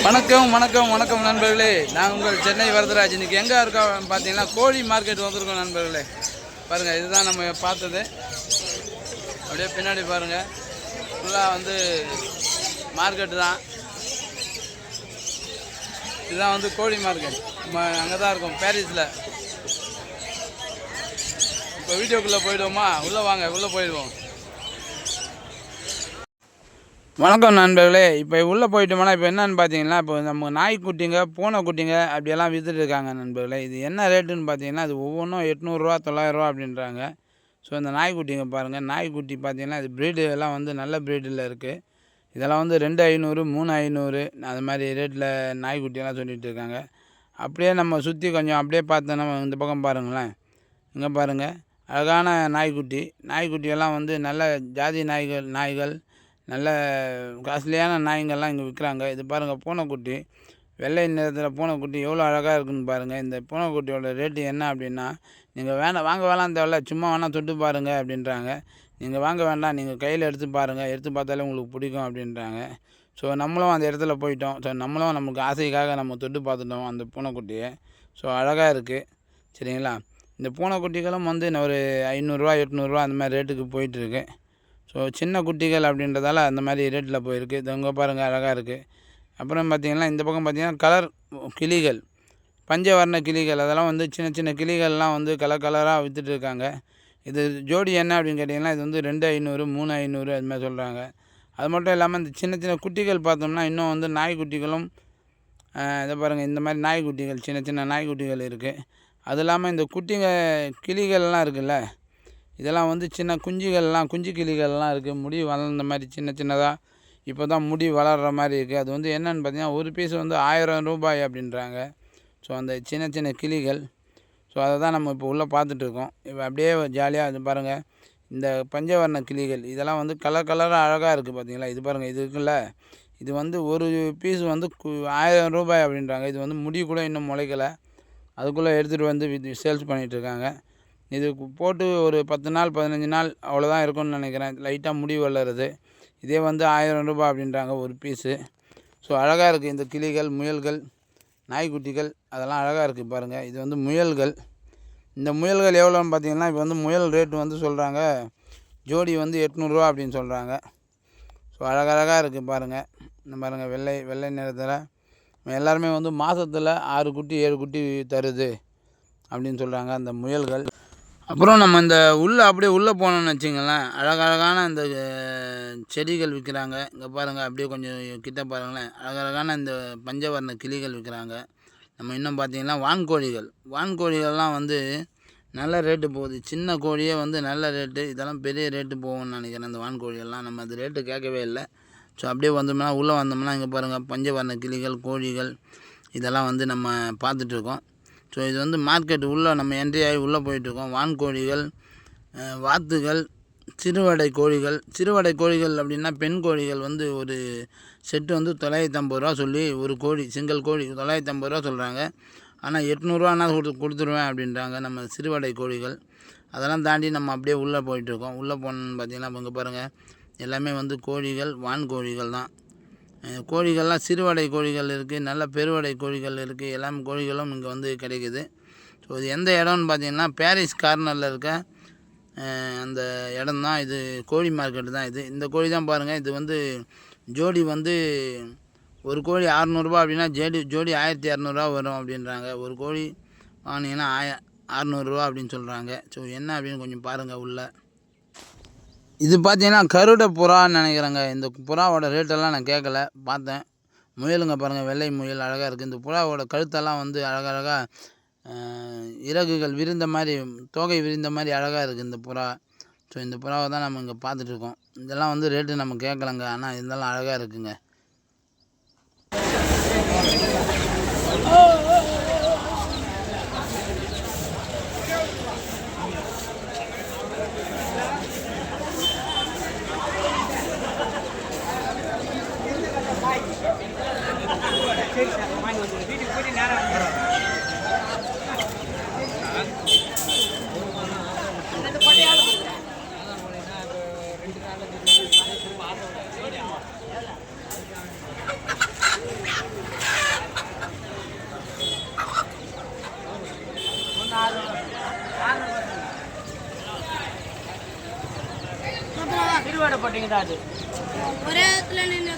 வணக்கம் வணக்கம் வணக்கம் நண்பர்களே, நான் உங்கள் சென்னை வரதராஜ். இன்றைக்கி எங்கே இருக்கோம் பார்த்தீங்கன்னா கோழி மார்க்கெட் வந்திருக்கோம் நண்பர்களே. பாருங்கள், இதுதான் நம்ம பார்த்தது. அப்படியே பின்னாடி பாருங்கள், ஃபுல்லாக வந்து மார்க்கெட்டு தான். இதுதான் வந்து கோழி மார்க்கெட். நம்ம அங்கே தான் இருக்கோம், பாரிஸில். இப்போ வீடியோக்குள்ளே போயிடுவோமா? உள்ளே வாங்க, உள்ளே போயிடுவோம். வணக்கம் நண்பர்களே. இப்போ உள்ளே போயிட்டோம்னா இப்போ என்னென்னு பார்த்தீங்கன்னா, இப்போ நம்ம நாய்க்குட்டிங்க, பூனைக்குட்டிங்க அப்படியெல்லாம் விற்றுட்டு இருக்காங்க நண்பர்களே. இது என்ன ரேட்டுன்னு பார்த்தீங்கன்னா, அது ஒவ்வொன்றும் 800 ரூபா 900 ரூபா அப்படின்றாங்க. ஸோ இந்த நாய்க்குட்டிங்க பாருங்கள், நாய்க்குட்டி பார்த்தீங்கன்னா இது ப்ரீடு எல்லாம் வந்து நல்ல ப்ரீடில் இருக்குது. இதெல்லாம் வந்து 2500 3500 அது மாதிரி ரேட்டில் நாய்க்குட்டியெல்லாம் சொல்லிகிட்டு இருக்காங்க. அப்படியே நம்ம சுற்றி கொஞ்சம் அப்படியே பார்த்தோன்னா இந்த பக்கம் பாருங்களேன், இங்கே பாருங்கள், அழகான நாய்க்குட்டியெல்லாம் வந்து நல்ல ஜாதி நாய்கள் நல்ல காஸ்ட்லியான நாய்ங்கள்லாம் இங்கே விற்கிறாங்க. இது பாருங்கள், பூனைக்குட்டி, வெள்ளை நிறத்தில் பூனைக்குட்டி எவ்வளோ அழகாக இருக்குதுன்னு பாருங்கள். இந்த பூனைக்குட்டியோட ரேட்டு என்ன அப்படின்னா, நீங்கள் வாங்க வேணாம் தேவையில்ல, சும்மா வேணால் தொட்டு பாருங்கள் அப்படின்றாங்க. நீங்கள் வாங்க வேண்டாம், நீங்கள் கையில் எடுத்து பாருங்கள், எடுத்து பார்த்தாலே உங்களுக்கு பிடிக்கும் அப்படின்றாங்க. ஸோ நம்மளும் அந்த இடத்துல போயிட்டோம். ஸோ நம்மளும் நமக்கு ஆசைக்காக நம்ம தொட்டு பார்த்துட்டோம் அந்த பூனைக்குட்டியை. ஸோ அழகாக இருக்குது, சரிங்களா? இந்த பூனைக்குட்டிகளும் வந்து ஒரு 500 800 அந்த மாதிரி ரேட்டுக்கு போயிட்டுருக்கு. ஸோ சின்ன குட்டிகள் அப்படின்றதால அந்த மாதிரி ரேட்டில் போயிருக்கு. இது இங்கே பாருங்கள், அழகாக இருக்குது. அப்புறம் பார்த்திங்கன்னா இந்த பக்கம் பார்த்திங்கன்னா கலர் கிளிகள், பஞ்சவர்ண கிளிகள், அதெல்லாம் வந்து சின்ன சின்ன கிளிகள்லாம் வந்து கலராக விற்றுட்டு இருக்காங்க. இது ஜோடி என்ன அப்படின்னு கேட்டிங்கன்னா, இது வந்து 2500 3500 அது மாதிரி சொல்கிறாங்க. அது மட்டும் இல்லாமல் இந்த சின்ன சின்ன குட்டிகள் பார்த்தோம்னா இன்னும் வந்து நாய்க்குட்டிகளும் இதை பாருங்கள், இந்த மாதிரி நாய்க்குட்டிகள், சின்ன சின்ன நாய்க்குட்டிகள் இருக்குது. அது இல்லாமல் இந்த கிளிகள்லாம் இருக்குல்ல, இதெல்லாம் வந்து சின்ன குஞ்சு கிளிகள்லாம் இருக்குது. முடி வளர்ந்த மாதிரி சின்னதாக இப்போ தான் முடி வளர்கிற மாதிரி இருக்குது. அது வந்து என்னென்னு பார்த்தீங்கன்னா, ஒரு பீஸ் வந்து 1000 ரூபாய் அப்படின்றாங்க. ஸோ அந்த சின்ன கிளிகள், ஸோ அதை தான் நம்ம இப்போ உள்ளே பார்த்துட்ருக்கோம். இப்போ அப்படியே ஜாலியாக இது பாருங்கள், இந்த பஞ்சவர்ண கிளிகள் இதெல்லாம் வந்து கலராக அழகாக இருக்குது பார்த்தீங்களா? இது பாருங்கள், இது இருக்குல்ல, இது வந்து ஒரு பீஸ் வந்து 1000 ரூபாய் அப்படின்றாங்க. இது வந்து முடி கூட இன்னும் முளைக்கலை, அதுக்குள்ளே எடுத்துகிட்டு வந்து சேல்ஸ் பண்ணிகிட்ருக்காங்க. இது போட்டு ஒரு 10 நாள் 15 நாள் அவ்வளோதான் இருக்கும்னு நினைக்கிறேன், லைட்டாக முடி வளருது. இதே வந்து 1000 ரூபாய் அப்படின்றாங்க ஒரு பீஸு. ஸோ அழகாக இருக்குது இந்த கிளிகள், முயல்கள், நாய்க்குட்டிகள், அதெல்லாம் அழகாக இருக்குது பாருங்கள். இது வந்து முயல்கள். இந்த முயல்கள் எவ்வளோன்னு பார்த்தீங்கன்னா, இப்போ வந்து முயல் ரேட்டு வந்து சொல்கிறாங்க, ஜோடி வந்து 800 ரூபா அப்படின்னு சொல்கிறாங்க. ஸோ அழகாக இருக்குது பாருங்கள். இந்த பாருங்கள், வெள்ளை நிறத்தில் எல்லாருமே வந்து மாதத்தில் 6 குட்டி 7 குட்டி தருது அப்படின்னு சொல்கிறாங்க அந்த முயல்கள். அப்புறம் நம்ம இந்த அப்படியே உள்ளே போனோம்னு வச்சுங்களேன், அழகழகான இந்த செடிகள் விற்கிறாங்க. இங்கே பாருங்கள், அப்படியே கொஞ்சம் கிட்ட பாருங்களேன், அழகழகான இந்த பஞ்சவர்ண கிளிகள் விற்கிறாங்க. நம்ம இன்னும் பார்த்திங்கன்னா வான்கோழிகள்லாம் வந்து நல்ல ரேட்டு போகுது. சின்ன கோழியே வந்து நல்ல ரேட்டு, இதெல்லாம் பெரிய ரேட்டு போகும்னு நினைக்கிறேன். இந்த வான்கோழிகள்லாம் நம்ம அது ரேட்டு கேட்கவே இல்லை. ஸோ அப்படியே வந்தோம்னா உள்ளே வந்தோம்னா இங்கே பாருங்கள், பஞ்சவர்ண கிளிகள், கோழிகள் இதெல்லாம் வந்து நம்ம பார்த்துட்ருக்கோம். ஸோ இது வந்து மார்க்கெட்டு உள்ளே நம்ம என்ட்ரி ஆகி உள்ளே போயிட்டுருக்கோம். வான்கோழிகள், வாத்துகள், சிறுவடை கோழிகள் அப்படின்னா பெண் கோழிகள் வந்து ஒரு செட்டு வந்து 950 ரூபா சொல்லி, ஒரு கோழி சிங்கிள் கோழி 950 ரூபா சொல்கிறாங்க. ஆனால் 800 ரூபானா கொடுத்துருவேன் அப்படின்றாங்க நம்ம சிறுவடை கோழிகள். அதெல்லாம் தாண்டி நம்ம அப்படியே உள்ளே போயிட்டுருக்கோம். உள்ளே போனோன்னு பார்த்தீங்கன்னா இங்கே பாருங்கள், எல்லாமே வந்து வான்கோழிகள் தான். கோழிகள்லாம் சிறுவடை கோழிகள் இருக்குது, நல்ல பெருவடை கோழிகள் இருக்குது, எல்லா கோழிகளும் இங்கே வந்து கிடைக்குது. ஸோ இது எந்த இடம்னு பார்த்தீங்கன்னா, பாரிஸ் கார்னரில் இருக்க அந்த இடம் தான் இது, கோழி மார்க்கெட்டு தான் இது. இந்த கோழி தான் பாருங்கள், இது வந்து ஜோடி வந்து ஒரு கோழி 600 ரூபா அப்படின்னா ஜோடி 1200 ரூபா வரும் அப்படின்றாங்க. ஒரு கோழி வாங்கினீங்கன்னா 600 ரூபா அப்படின்னு சொல்கிறாங்க. ஸோ என்ன அப்படின்னு கொஞ்சம் பாருங்கள் உள்ள. இது பார்த்தீங்கன்னா கருட புறான்னு நினைக்கிறேங்க. இந்த புறாவோட ரேட்டெல்லாம் நான் கேட்கல, பார்த்தேன். முயலுங்க பாருங்கள், வெள்ளை முயல் அழகாக இருக்குது. இந்த புறாவோட கழுத்தெல்லாம் வந்து அழகாக இறகுகள் விரிந்த மாதிரி, தோகை விரிந்த மாதிரி அழகாக இருக்குது இந்த புறா. ஸோ இந்த புறாவை தான் நம்ம இங்கே பார்த்துட்ருக்கோம். இதெல்லாம் வந்து ரேட்டு நம்ம கேட்கலங்க, ஆனால் இதெல்லாம் அழகாக இருக்குங்க. வீட்டுக்கு போயிட்டு நேரம் வேடை போட்டிங்க தான் அது ஒரே இடத்துல நின்று